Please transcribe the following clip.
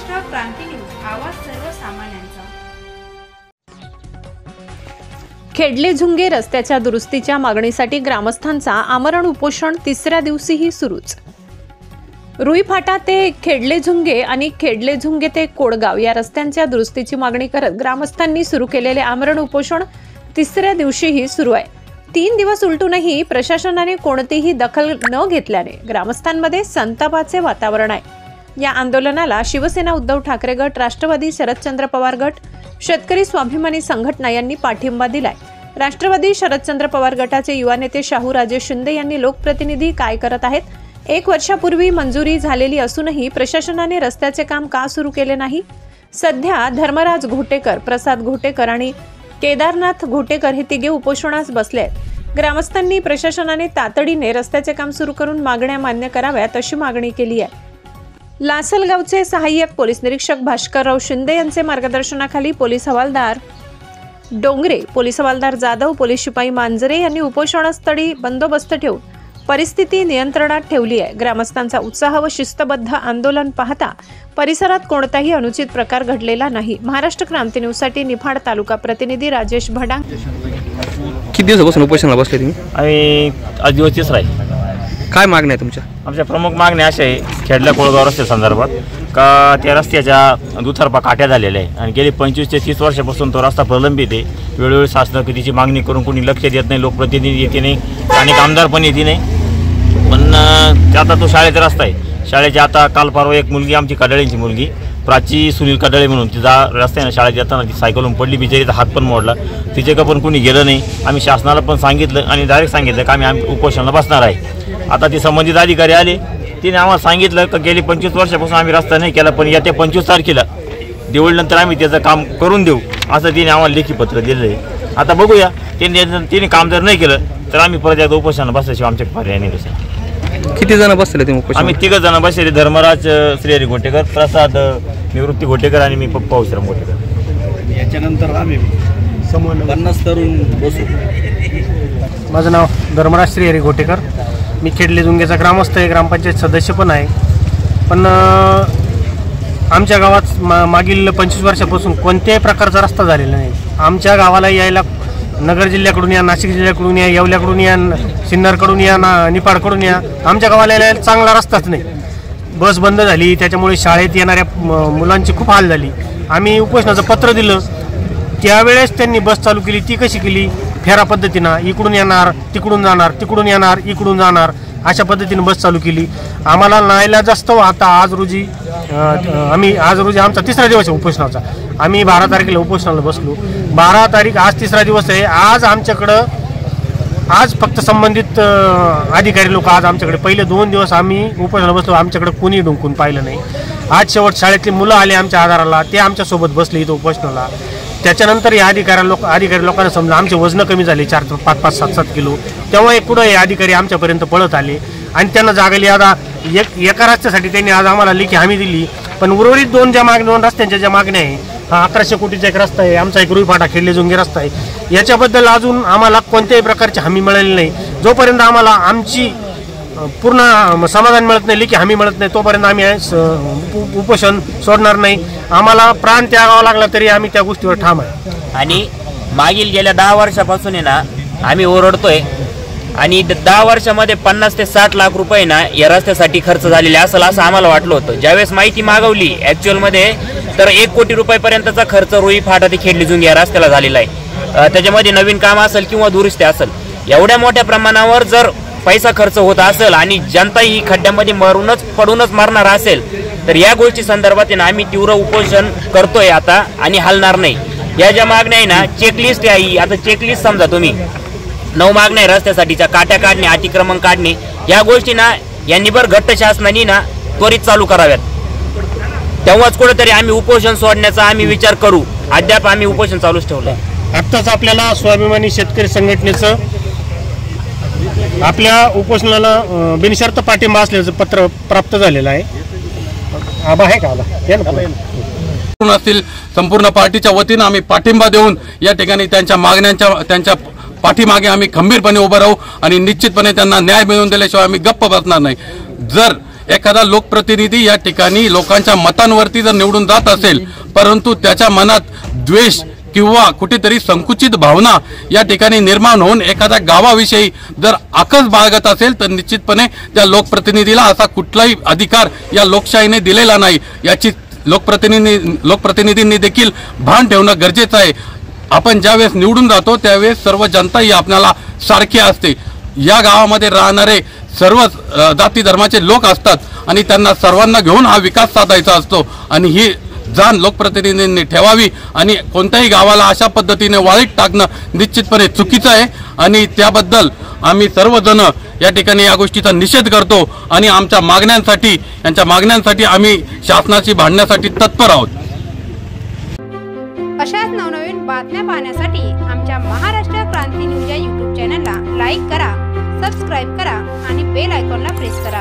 महाराष्ट्र क्रांती news, आवाज सर्वसामान्यांचा। खेडले झुंगे रस्त्याच्या दुरुस्तीच्या मागणीसाठी ग्रामस्थांचा आमरण उपोषण तिसऱ्या दिवशीही सुरूच। रुईफाटा ते खेडले झुंगे आणि खेडले झुंगे ते कोडगाव या रस्त्यांच्या दुरुस्तीची मागणी करत ग्रामस्थांनी सुरू केलेले आमरण उपोषण तिसऱ्या दिवशीही सुरू आहे। 3 दिवस उलटूनही प्रशासनाने कोणतीही दखल न घेतल्याने ग्रामस्थांमध्ये संतापाचे वातावरण आहे। या आंदोलनाला शिवसेना उद्धव ठाकरे गट, राष्ट्रवादी शरदचंद्र पवार गट, शेतकरी स्वाभिमानी संघटना यांनी पाठिंबा दिलाय। राष्ट्रवादी शरदचंद्र पवार गटाचे युवा नेते शाहू राजे शिंदे यांनी लोकप्रतिनिधी काय करत आहेत, 1 वर्षापूर्वी मंजुरी झालेली असूनही प्रशासनाने रस्त्याचे काम का सुरू केले नाही। सध्या धर्मराज घोटेकर, प्रसाद घोटेकर आणि केदारनाथ घोटेकर हे तिघे उपोषणास बसले आहेत। ग्रामस्थांनी प्रशासनाने तातडीने रस्त्याचे काम सुरू करून मागण्या मान्य कराव्यात अशी मागणी केली आहे। लासलगावचे सहाय्यक पोलीस निरीक्षक भास्करराव शिंदे यांचे मार्गदर्शनाखाली पोलीस हवालदार डोंगरे, पोलीस हवालदार जाधव, पोलीस शिपाई मांजरे यांनी उपोषणस्थळी बंदोबस्त ठेवून परिस्थिती नियंत्रणात ठेवली आहे। ग्रामस्थांचा उत्साह व शिस्तबद्ध आंदोलन पाहता परिसरात कोणताही अनुचित प्रकार घडलेला नाही। महाराष्ट्र क्रांती न्यूज साठी निफाड तालुका प्रतिनिधी राजेश भडा। किती दिवसापासून उपोषणाला बसले तुम्ही? आम्ही आज दिवस तिसरा आहे। काय मागण्या आहे तुमच्या? आमच्या प्रमुख मागण्या अशा आहे, खेडल्या कोळगाव रस्त्या संदर्भात का त्या रस्त्याच्या दुतर्फा काट्या झालेल्या आहे आणि गेली 25 ते 30 वर्षापासून तो रस्ता प्रलंबित आहे। वेळोवेळी शासनाने तिची मागणी करून कोणी लक्ष देत नाही, लोकप्रतिनिधी येते नाही, स्थानिक आमदार पण येते नाही। पण आता तो शाळेचा रस्ता आहे। शाळेची आता काल परवा एक मुलगी, आमची कडाळ्यांची मुलगी प्राची सुनील कडाळे म्हणून, तिचा रस्त्याने शाळेत येताना ती सायकलून पडली, बिचारीचा हात पण मोडला। तिच्याकडे पण कोणी गेलं नाही। आम्ही शासनाला पण सांगितलं आणि डायरेक्ट सांगितलं की आम्ही उपोषणाला बसणार आहे। आता ती संबंधित अधिकारी आले, तिने आम्हाला सांगितलं की गेली 25 वर्षापासून आम्ही रस्ता नाही केला, पण येत्या 25 तारखेला दिवाळीनंतर आम्ही त्याचं काम करून देऊ असं तिने आम्हाला लेखी पत्र दिलं आहे। आता बघूया, तिने काम जर नाही केलं तर आम्ही परत एकदा उपोषणाला बसल्याशिवाय आमच्या पर्याय नाही कसं। किती जण बसले तुम्ही उपोषण? आम्ही 3 जण बसले, धर्मराज श्रीहरी घोटेकर, प्रसाद निवृत्ती घोटेकर आणि मी पप्पा विश्राम घोटेकर। याच्यानंतर आम्ही 50 तरुण बसू। माझं नाव धर्मराज श्रीहरी घोटेकर, मी खेडले झुंगेचा ग्रामस्थ आहे, ग्रामपंचायत सदस्य पण आहे। पण आमच्या गावात मागील 25 वर्षापासून कोणत्याही प्रकारचा रस्ता झालेला नाही। आमच्या गावाला यायला नगर जिल्ह्याकडून या, नाशिक जिल्ह्याकडून या, येवल्याकडून या, सिन्नरकडून या, निफाडकडून या, आमच्या गावाला यायला चांगला रस्ताच नाही। बस बंद झाली, त्याच्यामुळे शाळेत येणाऱ्या मुलांची खूप हाल झाली। आम्ही उपोषणाचं पत्र दिलं, त्यावेळेस त्यांनी बस चालू केली। ती कशी केली? फेरा पद्धतीनं, इकडून येणार, तिकडून जाणार, तिकडून येणार, इकडून जाणार, अशा पद्धतीने बस चालू केली। आम्हाला नाईलाज असतो। आता आज रोजी आमचा 3रा दिवस आहे उपोषणाचा। आम्ही 12 तारखेला उपोषणाला बसलो। 12 तारीख, आज 3रा दिवस आहे। आज आमच्याकडं फक्त संबंधित अधिकारी लोक आज आमच्याकडे, पहिले 2 दिवस आम्ही उपोषणाला बसलो, आमच्याकडे कोणी डुंकून पाहिलं नाही। आज शेवट शाळेतले मुलं आले आमच्या आधाराला, ते आमच्यासोबत बसले इथं उपोषणाला। त्याच्यानंतर या अधिकारी लोकांना समजा आमचे वजन कमी झाले 4, 5, 7 किलो, तेव्हा पुढं हे अधिकारी आमच्यापर्यंत पळत आले आणि त्यांना जागली। आता एका रस्त्यासाठी त्यांनी आज आम्हाला लेखी हमी दिली, पण उर्वरित 2 रस्त्यांच्या ज्या मागण्या आहे, हा 1100 कोटीचा एक रस्ता आहे, आमचा एक रुईफाटा खेडले झुंगे रस्ता आहे, याच्याबद्दल अजून आम्हाला कोणत्याही प्रकारची हमी मिळालेली नाही। जोपर्यंत आम्हाला आमची पूर्ण समाधान मिळत नाही, लेखी हमी मिळत नाही, तोपर्यंत आम्ही उपोषण सोडणार नाही। आम्हाला प्राण त्यागावा लागला तरी आम्ही त्या गोष्टीवर ठाम आहे। आणि मागील गेल्या 10 वर्षापासून आहे ना आम्ही ओरडतोय आणि 10 वर्षामध्ये 50 ते 60 लाख रुपये ना या रस्त्यासाठी खर्च झालेले असेल असं आम्हाला वाटलं होतं। ज्यावेळेस माहिती मागवली ॲक्च्युअलमध्ये तर 1 कोटी रुपयापर्यंतचा खर्च रुईफाटा ते खेडले झुंगे या रस्त्याला झालेला आहे। त्याच्यामध्ये नवीन काम असेल किंवा दुरुस्ती असेल, एवढ्या मोठ्या प्रमाणावर जर पैसा खर्च होत असेल आणि जनता ही खड्ड्यामध्ये पडूनच मरणार असेल तर या गोष्टी संदर्भात आम्ही तीव्र उपोषण करतोय आता आणि हलणार नाही। या ज्या मागण्या आहे ना, चेकलिस्ट आहे, आता चेकलिस्ट समजा तुम्ही 9 मागण्या आहे रस्त्यासाठीच्या, काट्या काढणे, अतिक्रमण काढणे, या गोष्टी ना यांनी घट्ट शासनाने ना त्वरित चालू कराव्यात, तेव्हाच कुठेतरी आम्ही उपोषण सोडण्याचा आम्ही विचार करू। अद्याप आम्ही उपोषण चालूच ठेवलंय। आत्ताच आपल्याला स्वाभिमानी शेतकरी संघटनेचं आपल्या उपोषणाला बिनशर्त पाठिंबा असल्याचं पत्र प्राप्त झालेलं आहे। आबा आहे का? असतील संपूर्ण पार्टीच्या वतीनं आम्ही पाठिंबा देऊन या ठिकाणी त्यांच्या पाठीमागे आम्ही खंबीरपणे उभं राहू आणि निश्चितपणे त्यांना न्याय मिळवून दिल्याशिवाय आम्ही गप्प बसणार नाही। जर एखादा लोकप्रतिनिधी या ठिकाणी लोकांच्या मतांवरती जर निवडून जात असेल, परंतु त्याच्या मनात द्वेष किंवा कुठेतरी संकुचित भावना या ठिकाणी निर्माण होऊन एखाद्या गावाविषयी जर आकस बाळगत असेल तर निश्चितपणे त्या लोकप्रतिनिधीला असा कुठलाही अधिकार या लोकशाहीने दिलेला नाही, याची लोकप्रतिनिधींनी देखील भान ठेवणं गरजेचं आहे। आपण ज्यावेळेस निवडून जातो त्यावेळेस सर्व जनता ही आपल्याला सारखी असते। या गावामध्ये राहणारे सर्व जाती धर्माचे लोक असतात आणि त्यांना सर्वांना घेऊन हा विकास साधायचा असतो आणि ही जाण लोकप्रतिनिधींनी ठेवावी आणि कोणत्याही गावाला अशा पद्धतीने वाळीत टाकणं निश्चितपणे चुकीचं आहे आणि त्याबद्दल आम्ही सर्वजण या ठिकाणी या गोष्टीचा निषेध करतो आणि यांच्या मागण्यांसाठी आम्ही शासनाशी भांडण्यासाठी तत्पर आहोत। अशाच नवनवीन बातम्या पाहण्यासाठी आमच्या महाराष्ट्र क्रांती न्यूज या यूट्यूब चॅनलला लाईक करा, सबस्क्राईब करा आणि बेल आयकॉनला प्रेस करा।